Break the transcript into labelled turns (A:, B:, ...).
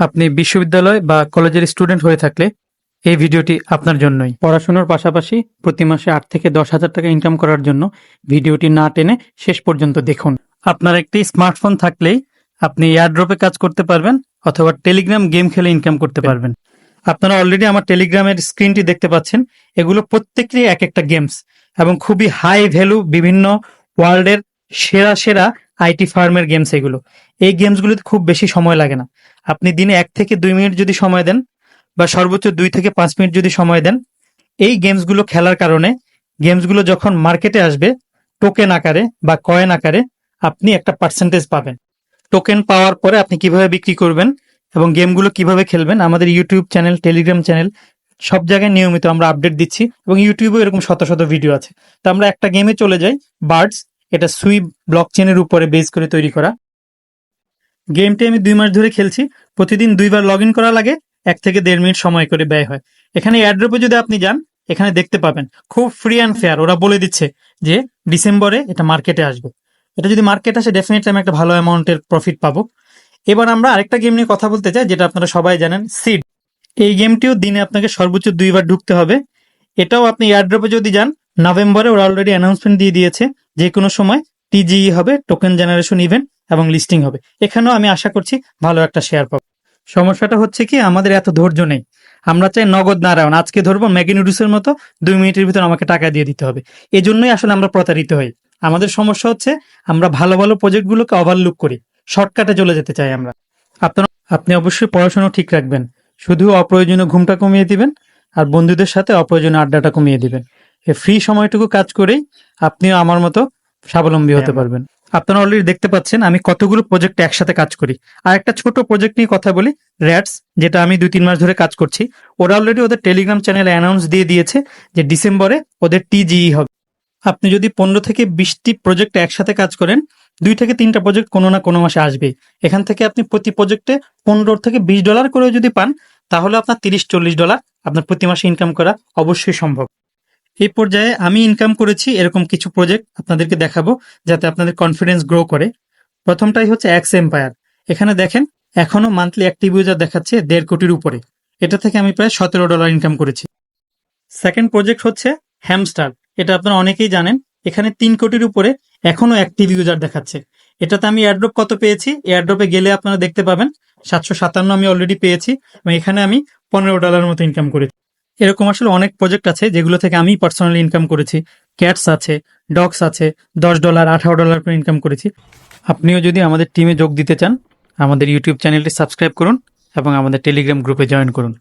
A: আপনি বিশ্ববিদ্যালয় বা কলেজের স্টুডেন্ট হয়ে থাকলে এই ভিডিওটি আপনার জন্যই। পড়াশোনার পাশাপাশি প্রতি মাসে 8 থেকে 10,000 টাকা ইনকাম করার জন্য ভিডিওটি না টেনে শেষ পর্যন্ত দেখুন। আপনার একটি স্মার্টফোন থাকলেই আপনি এয়ারড্রপে কাজ করতে পারবেন অথবা টেলিগ্রাম গেম খেলে ইনকাম করতে পারবেন। আপনারা অলরেডি আমার টেলিগ্রামের স্ক্রিনটি দেখতে পাচ্ছেন। এগুলো প্রত্যেকটি এক একটা গেমস এবং খুবই হাই ভ্যালু বিভিন্ন ওয়ার্ল্ডের সেরা সেরা আইটি ফার্মের গেমস এগুলো। এই গেমসগুলোতে খুব বেশি সময় লাগে না। আপনি দিনে 1 থেকে 2 মিনিট যদি সময় দেন বা সর্বোচ্চ 2 থেকে 5 মিনিট যদি সময় দেন, এই গেমসগুলো খেলার কারণে গেমসগুলো যখন মার্কেটে আসবে টোকেন আকারে বা কয়েন আকারে আপনি একটা পার্সেন্টেজ পাবেন। টোকেন পাওয়ার পরে আপনি কিভাবে বিক্রি করবেন এবং গেমগুলো কিভাবে খেলবেন আমাদের ইউটিউব চ্যানেল, টেলিগ্রাম চ্যানেল সব জায়গায় নিয়মিত আমরা আপডেট দিচ্ছি এবং ইউটিউবেও এরকম শত শত ভিডিও আছে। তো আমরা একটা গেমে চলে যাই, বার্ডস। এটা সুই ব্লকচেনের উপরে বেস করে তৈরি করা গেমটি। আমি 2 মাস ধরে খেলছি। প্রতিদিন 2 বার লগ ইন করা লাগে, 1 থেকে 1.5 মিনিট সময় করে ব্যয় হয়। এখানে এয়ারড্রপে যদি আপনি যান, এখানে দেখতে পাবেন খুব ফ্রি অ্যান্ড ফেয়ার। ওরা বলে দিচ্ছে যে ডিসেম্বরে এটা মার্কেটে আসবে। এটা যদি মার্কেট আসে ডেফিনেটলি আমি একটা ভালো অ্যামাউন্টের প্রফিট পাবো। এবার আমরা আরেকটা গেম নিয়ে কথা বলতে চাই, যেটা আপনারা সবাই জানেন, সিড। এই গেমটিও দিনে আপনাকে সর্বোচ্চ 2 বার ঢুকতে হবে। এটাও আপনি এয়ারড্রপে যদি যান, নভেম্বরে ওরা অলরেডি অ্যানাউন্সমেন্ট দিয়ে দিয়েছে যে কোনো সময় টিজিই হবে, টোকেন জেনারেশন ইভেন্ট এবং লিস্টিং হবে। এখানেও আমি আশা করছি ভালো একটা শেয়ার পাবো। সমস্যাটা হচ্ছে কি, আমাদের এত ধৈর্য নেই। আমরা চাই নগদ নারায়ণ, আজকে ধরবো ম্যাগি নুডলসের মতো 2 মিনিটের ভিতর আমাকে টাকা দিয়ে দিতে হবে। এই জন্যই আসলে আমরা প্রতারিত হই। আমাদের সমস্যা হচ্ছে আমরা ভালো ভালো প্রজেক্টগুলোকে ওভারলুক করি, শর্টকাটে চলে যেতে চাই আমরা। আপনি অবশ্যই পড়াশোনা ঠিক রাখবেন, শুধু অপ্রয়োজনীয় ঘুমটা কমিয়ে দিবেন আর বন্ধুদের সাথে অপ্রয়োজনীয় আড্ডাটা কমিয়ে দিবেন। এই ফ্রি সময়টুকু কাজ করেই আপনিও আমার মতো স্বাবলম্বী হতে পারবেন। আপনারা অলরেডি দেখতে পাচ্ছেন আমি কতগুলো প্রজেক্টে একসাথে কাজ করি। আর একটা ছোট প্রজেক্ট নিয়ে কথা বলি, র্যাটস, যেটা আমি 2-3 মাস ধরে কাজ করছি। ওরা অলরেডি ওদের টেলিগ্রাম চ্যানেলে অ্যানাউন্স দিয়ে দিয়েছে যে ডিসেম্বরে ওদের টিজিই হবে। আপনি যদি 15 থেকে 20টি প্রজেক্টে একসাথে কাজ করেন, 2 থেকে 3টা প্রজেক্ট কোনো না কোনো মাসে আসবেই। এখান থেকে আপনি প্রতি প্রজেক্টে $15 থেকে $20 করে যদি পান, তাহলে আপনার $30-40 আপনার প্রতি মাসে ইনকাম করা অবশ্যই সম্ভব। এই পর্যায়ে আমি ইনকাম করেছি এরকম কিছু প্রজেক্ট আপনাদেরকে দেখাবো, যাতে আপনাদের কনফিডেন্স গ্রো করে। প্রথমটাই হচ্ছে এক্স এম্পায়ার। এখানে দেখেন এখনো মান্থলি অ্যাক্টিভ ইউজার দেখাচ্ছে 1.5 কোটির উপরে। এটা থেকে আমি প্রায় $17 ইনকাম করেছি। সেকেন্ড প্রজেক্ট হচ্ছে হ্যামস্টার। এটা আপনারা অনেকেই জানেন। এখানে 3 কোটির উপরে এখনো অ্যাক্টিভ ইউজার দেখাচ্ছে। এটাতে আমি এয়ারড্রপ কত পেয়েছি, এয়ারড্রপে গেলে আপনারা দেখতে পাবেন 757 আমি অলরেডি পেয়েছি এবং এখানে আমি $15 মতো ইনকাম করেছি। এরকম আসলে অনেক প্রজেক্ট আছে যেগুলো থেকে আমি পার্সোনালি ইনকাম করেছি। ক্যাটস আছে, ডগস আছে, $10, $18 করে ইনকাম করেছি। আপনিও যদি আমাদের টিমে যোগ দিতে চান, আমাদের ইউটিউব চ্যানেলটি সাবস্ক্রাইব করুন এবং আমাদের টেলিগ্রাম গ্রুপে জয়েন করুন।